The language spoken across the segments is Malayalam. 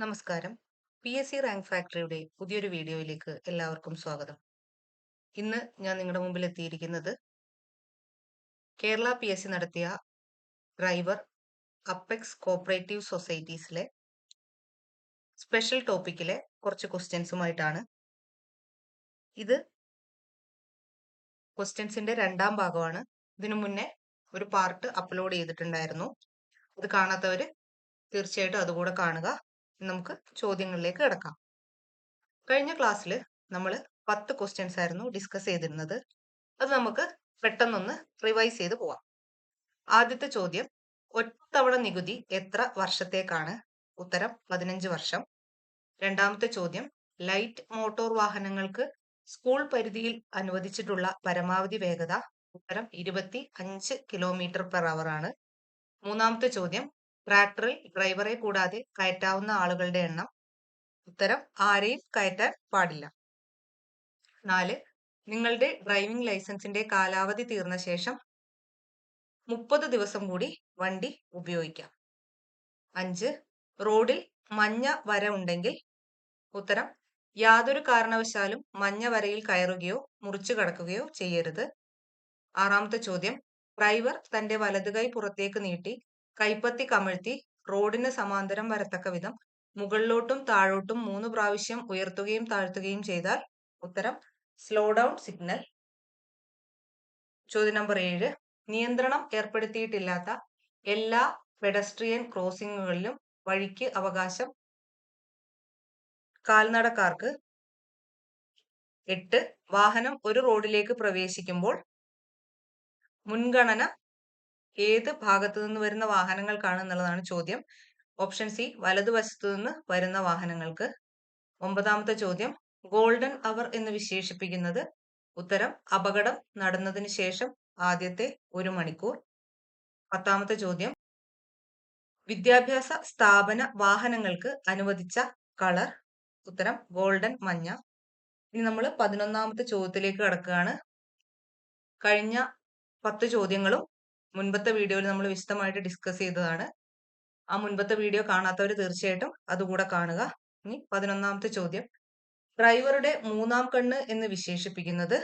നമസ്കാരം. പി.എസ്.സി റാങ്ക് ഫാക്ടറിയുടെ പുതിയൊരു വീഡിയോയിലേക്ക് എല്ലാവർക്കും സ്വാഗതം. ഇന്ന് ഞാൻ നിങ്ങളുടെ മുമ്പിൽ എത്തിയിരിക്കുന്നത് കേരള പി.എസ്.സി നടത്തിയ ഡ്രൈവർ അപ്പെക്സ് കോപ്പറേറ്റീവ് സൊസൈറ്റീസിലെ സ്പെഷ്യൽ ടോപ്പിക്കിലെ കുറച്ച് ക്വസ്റ്റ്യൻസുമായിട്ടാണ്. ഇത് ക്വസ്റ്റ്യൻസിന്റെ രണ്ടാം ഭാഗമാണ്. ഇതിനു മുന്നേ ഒരു പാർട്ട് അപ്ലോഡ് ചെയ്തിട്ടുണ്ടായിരുന്നു. അത് കാണാത്തവര് തീർച്ചയായിട്ടും അതുകൂടെ കാണുക. നമുക്ക് ചോദ്യങ്ങളിലേക്ക് കിടക്കാം. കഴിഞ്ഞ ക്ലാസ്സിൽ നമ്മൾ 10 ക്വസ്റ്റ്യൻസ് ആയിരുന്നു ഡിസ്കസ് ചെയ്തിരുന്നത്. അത് നമുക്ക് പെട്ടെന്നൊന്ന് റിവൈസ് ചെയ്ത് പോവാം. ആദ്യത്തെ ചോദ്യം, ഒറ്റത്തവണ നികുതി എത്ര വർഷത്തേക്കാണ്? ഉത്തരം 15 വർഷം. രണ്ടാമത്തെ ചോദ്യം, ലൈറ്റ് മോട്ടോർ വാഹനങ്ങൾക്ക് സ്കൂൾ പരിധിയിൽ അനുവദിച്ചിട്ടുള്ള പരമാവധി വേഗത? ഉത്തരം 25 km/h ആണ്. മൂന്നാമത്തെ ചോദ്യം, ട്രാക്ടറിൽ ഡ്രൈവറെ കൂടാതെ കയറ്റാവുന്ന ആളുകളുടെ എണ്ണം? ഉത്തരം ആരെയും കയറ്റാൻ പാടില്ല. 4. നിങ്ങളുടെ ഡ്രൈവിംഗ് ലൈസൻസിന്റെ കാലാവധി തീർന്ന ശേഷം 30 ദിവസം കൂടി വണ്ടി ഉപയോഗിക്കാം. 5. റോഡിൽ മഞ്ഞ വര ഉണ്ടെങ്കിൽ? ഉത്തരം യാതൊരു കാരണവശാലും മഞ്ഞ വരയിൽ കയറുകയോ മുറിച്ചു കടക്കുകയോ ചെയ്യരുത്. ആറാമത്തെ ചോദ്യം, ഡ്രൈവർ തന്റെ വലതുകൈ പുറത്തേക്ക് നീട്ടി കൈപ്പത്തി കമഴ്ത്തി റോഡിന് സമാന്തരം വരത്തക്ക വിധം മുകളിലോട്ടും താഴോട്ടും 3 പ്രാവശ്യം ഉയർത്തുകയും താഴ്ത്തുകയും ചെയ്താൽ? ഉത്തരം സ്ലോ ഡൗൺ സിഗ്നൽ. ചോദ്യം നമ്പർ 7, നിയന്ത്രണം ഏർപ്പെടുത്തിയിട്ടില്ലാത്ത എല്ലാ പെഡസ്ട്രിയൻ ക്രോസിംഗുകളിലും വഴിക്ക് അവകാശം കാൽനടക്കാർക്ക്. 8, വാഹനം ഒരു റോഡിലേക്ക് പ്രവേശിക്കുമ്പോൾ മുൻഗണന ഏത് ഭാഗത്തു നിന്ന് വരുന്ന വാഹനങ്ങൾക്കാണ് എന്നുള്ളതാണ് ചോദ്യം. ഓപ്ഷൻ സി, വലതുവശത്തു നിന്ന് വരുന്ന വാഹനങ്ങൾക്ക്. 9ാമത്തെ ചോദ്യം, ഗോൾഡൻ അവർ എന്ന് വിശേഷിപ്പിക്കുന്നത്? ഉത്തരം അപകടം നടന്നതിന് ശേഷം ആദ്യത്തെ 1 മണിക്കൂർ. 10ാമത്തെ ചോദ്യം, വിദ്യാഭ്യാസ സ്ഥാപന വാഹനങ്ങൾക്ക് അനുവദിച്ച കളർ? ഉത്തരം ഗോൾഡൻ മഞ്ഞ. ഇനി നമ്മൾ 11ാമത്തെ ചോദ്യത്തിലേക്ക് കടക്കുകയാണ്. കഴിഞ്ഞ 10 ചോദ്യങ്ങളും മുൻപത്തെ വീഡിയോയിൽ നമ്മൾ വിശദമായിട്ട് ഡിസ്കസ് ചെയ്തതാണ്. ആ മുൻപത്തെ വീഡിയോ കാണാത്തവർ തീർച്ചയായിട്ടും അതുകൂടെ കാണുക. ഇനി 11ാമത്തെ ചോദ്യം, ഡ്രൈവറുടെ മൂന്നാം കണ്ണ് എന്ന് വിശേഷിപ്പിക്കുന്നത്?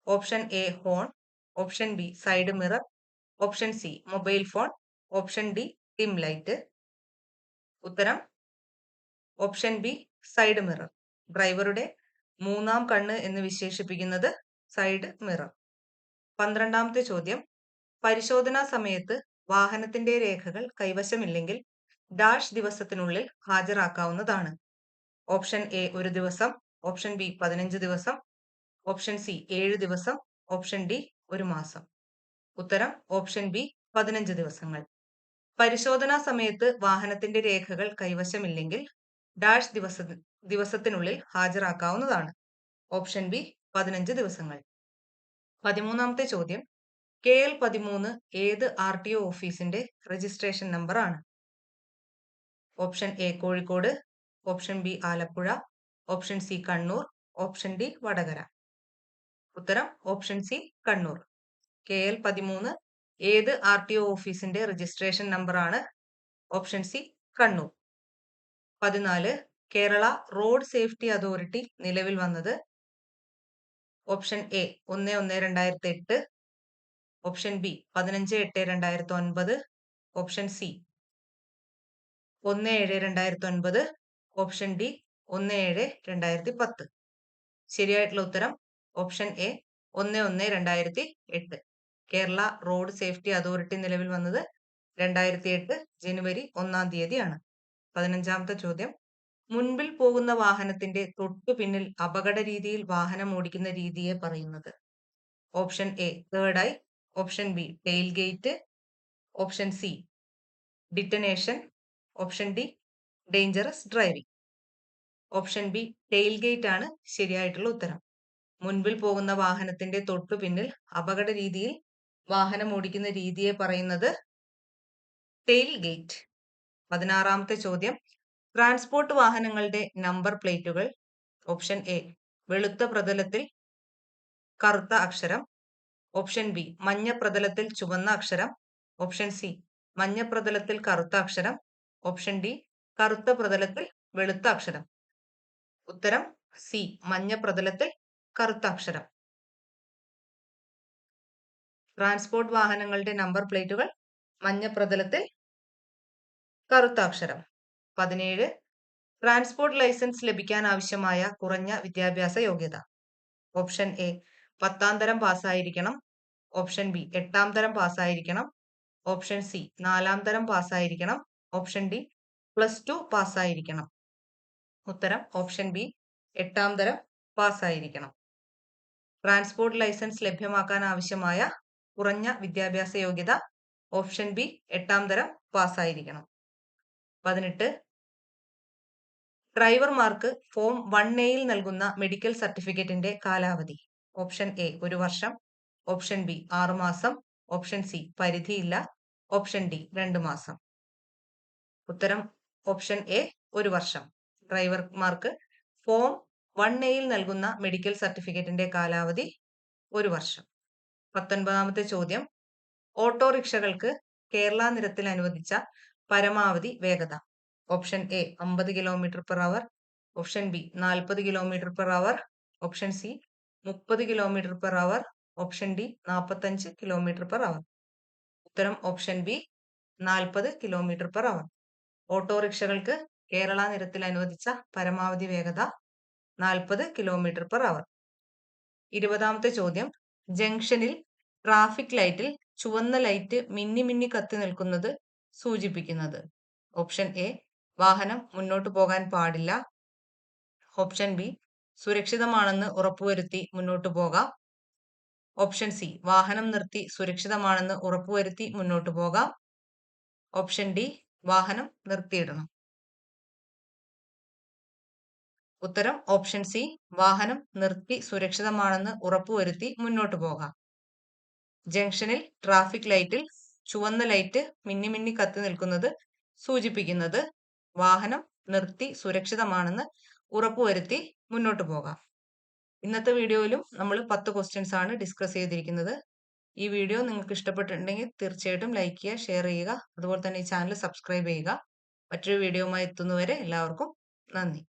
Option A horn, option B side mirror, option C mobile phone, option D dim light. ഉത്തരം ഓപ്ഷൻ ബി സൈഡ് മിറർ. ഡ്രൈവറുടെ മൂന്നാം കണ്ണ് എന്ന് വിശേഷിപ്പിക്കുന്നത് സൈഡ് മിറർ. 12ാമത്തെ ചോദ്യം, പരിശോധനാ സമയത്ത് വാഹനത്തിന്റെ രേഖകൾ കൈവശമില്ലെങ്കിൽ ഡാഷ് ദിവസത്തിനുള്ളിൽ ഹാജരാക്കാവുന്നതാണ്? ഓപ്ഷൻ എ 1 ദിവസം, ഓപ്ഷൻ ബി 15 ദിവസം, ഓപ്ഷൻ സി 7 ദിവസം, ഓപ്ഷൻ ഡി 1 മാസം. ഉത്തരം ഓപ്ഷൻ ബി 15 ദിവസങ്ങൾ. പരിശോധനാ സമയത്ത് വാഹനത്തിന്റെ രേഖകൾ കൈവശമില്ലെങ്കിൽ ഡാഷ് ദിവസത്തിനുള്ളിൽ ഹാജരാക്കാവുന്നതാണ്. ഓപ്ഷൻ ബി 15 ദിവസങ്ങൾ. 13ാമത്തെ ചോദ്യം, KL 13 ഏത് RTO ഓഫീസിന്റെ രജിസ്ട്രേഷൻ നമ്പർ ആണ്? Option A Kozhikode, option B Alappuzha, option C Kannur, option D Vadakara. ഉത്തരം ഓപ്ഷൻ സി കണ്ണൂർ. KL 13 ഏത് RTO ഓഫീസിന്റെ രജിസ്ട്രേഷൻ നമ്പർ ആണ്? Option C Kannur. 14, Kerala road safety authority നിലവിൽ വന്നത്? Option A 1/1/2008, option B 15/8/2009, option C 1/7/2009, option D 1/7/2010. ശരിയായിട്ടുള്ള ഉത്തരം option A 1/1/2008. Kerala road safety authority നിലവിൽ വന്നത് 2008 ജനുവരി 1-ാം തീയതിയാണ്. 15ാമത്തെ ചോദ്യം, മുൻപിൽ പോകുന്ന വാഹനത്തിന്റെ തൊട്ടു പിന്നിൽ അപകട രീതിയിൽ വാഹനം ഓടിക്കുന്ന രീതിയെ പറയുന്നത്? Option A third eye, option B tailgate, option C detonation, option D dangerous driving. Option B tailgate ആണ് ശരിയായിട്ടുള്ള ഉത്തരം. മുൻപിൽ പോകുന്ന വാഹനത്തിന്റെ തൊട്ടു പിന്നിൽ അപകട രീതിയിൽ വാഹനം ഓടിക്കുന്ന രീതിയെ പറയുന്നത് ടെയിൽ ഗേറ്റ്. 16ാമത്തെ ചോദ്യം, ട്രാൻസ്പോർട്ട് വാഹനങ്ങളുടെ നമ്പർ പ്ലേറ്റുകൾ? ഓപ്ഷൻ എ വെളുത്ത പ്രതലത്തിൽ കറുത്ത അക്ഷരം, ഓപ്ഷൻ ബി മഞ്ഞ പ്രതലത്തിൽ ചുവന്ന അക്ഷരം, ഓപ്ഷൻ സി മഞ്ഞ പ്രതലത്തിൽ കറുത്ത അക്ഷരം, ഓപ്ഷൻ ഡി കറുത്ത പ്രതലത്തിൽ വെളുത്ത അക്ഷരം? ഉത്തരം സി, മഞ്ഞ പ്രതലത്തിൽ കറുത്ത അക്ഷരം. ട്രാൻസ്പോർട്ട് വാഹനങ്ങളുടെ നമ്പർ പ്ലേറ്റുകൾ മഞ്ഞ പ്രതലത്തിൽ കറുത്ത അക്ഷരം. 17. ട്രാൻസ്പോർട്ട് ലൈസൻസ് ലഭിക്കാൻ ആവശ്യമായ കുറഞ്ഞ വിദ്യാഭ്യാസ യോഗ്യത? ഓപ്ഷൻ എ 10ാം തരം പാസ്സായിരിക്കണം. ഓപ്ഷൻ ബി 8ാം തരം പാസ്സായിരിക്കണം. ഓപ്ഷൻ സി 4ാം തരം പാസ്സായിരിക്കണം. Option D +2 പാസ്സായിരിക്കണം. ഉത്തരം ഓപ്ഷൻ ബി 8ാം തരം പാസ്സായിരിക്കണം. ട്രാൻസ്പോർട്ട് ലൈസൻസ് ലഭ്യമാക്കാൻ ആവശ്യമായ കുറഞ്ഞ വിദ്യാഭ്യാസ യോഗ്യത? ഓപ്ഷൻ ബി 8ാം തരം പാസ്സായിരിക്കണം. 18. ഡ്രൈവർമാർക്ക് ഫോം 1A നൽകുന്ന മെഡിക്കൽ സർട്ടിഫിക്കറ്റിന്റെ കാലാവധി? ഓപ്ഷൻ എ 1 വർഷം. ഓപ്ഷൻ ബി 6 മാസം. ഓപ്ഷൻ സി പരിധിയില്ല. ഓപ്ഷൻ ഡി 2 മാസം. ഉത്തരം ഓപ്ഷൻ എ 1 വർഷം. ഡ്രൈവർമാർക്ക് ഫോം 1A നൽകുന്ന മെഡിക്കൽ സർട്ടിഫിക്കറ്റിന്റെ കാലാവധി 1 വർഷം. 19ാമത്തെ ചോദ്യം. ഓട്ടോറിക്ഷകൾക്ക് കേരള നിരത്തിൽ അനുവദിച്ച പരമാവധി വേഗത? Option A 50 km/h. Option B 40 km/h. Option C 30 km/h. Option D 45 km/h. ഉത്തരം ഓപ്ഷൻ ബി 40 km/h. ഓട്ടോറിക്ഷകൾക്ക് കേരള നിരത്തിൽ അനുവദിച്ച പരമാവധി വേഗത 40 km/h. 20ാമത്തെ ചോദ്യം. ജംഗ്ഷനിൽ ട്രാഫിക് ലൈറ്റിൽ ചുവന്ന ലൈറ്റ് മിന്നി മിന്നി കത്തി നിൽക്കുന്നത് സൂചിപ്പിക്കുന്നത്? ഓപ്ഷൻ എ വാഹനം മുന്നോട്ട് പോകാൻ പാടില്ല. ഓപ്ഷൻ ബി സുരക്ഷിതമാണെന്ന് ഉറപ്പുവരുത്തി മുന്നോട്ട് പോകാം. ഓപ്ഷൻ സി വാഹനം നിർത്തി സുരക്ഷിതമാണെന്ന് ഉറപ്പുവരുത്തി മുന്നോട്ട് പോകാം. ഓപ്ഷൻ ഡി വാഹനം നിർത്തിയിടണം. ഉത്തരം ഓപ്ഷൻ സി വാഹനം നിർത്തി സുരക്ഷിതമാണെന്ന് ഉറപ്പുവരുത്തി മുന്നോട്ട് പോകാം. ജംഗ്ഷനിൽ ട്രാഫിക് ലൈറ്റിൽ ചുവന്ന ലൈറ്റ് മിന്നി മിന്നി കത്തി നിൽക്കുന്നത് സൂചിപ്പിക്കുന്നത് വാഹനം നിർത്തി സുരക്ഷിതമാണെന്ന് ഉറപ്പുവരുത്തി മുന്നോട്ട് പോകാം. ഇന്നത്തെ വീഡിയോയിലും നമ്മൾ 10 ക്വസ്റ്റ്യൻസ് ആണ് ഡിസ്കസ് ചെയ്തിരിക്കുന്നത്. ഈ വീഡിയോ നിങ്ങൾക്ക് ഇഷ്ടപ്പെട്ടിട്ടുണ്ടെങ്കിൽ തീർച്ചയായിട്ടും ലൈക്ക് ചെയ്യുക, ഷെയർ ചെയ്യുക. അതുപോലെ തന്നെ ഈ ചാനൽ സബ്സ്ക്രൈബ് ചെയ്യുക. മറ്റൊരു വീഡിയോയുമായി എത്തുന്നവരെ എല്ലാവർക്കും നന്ദി.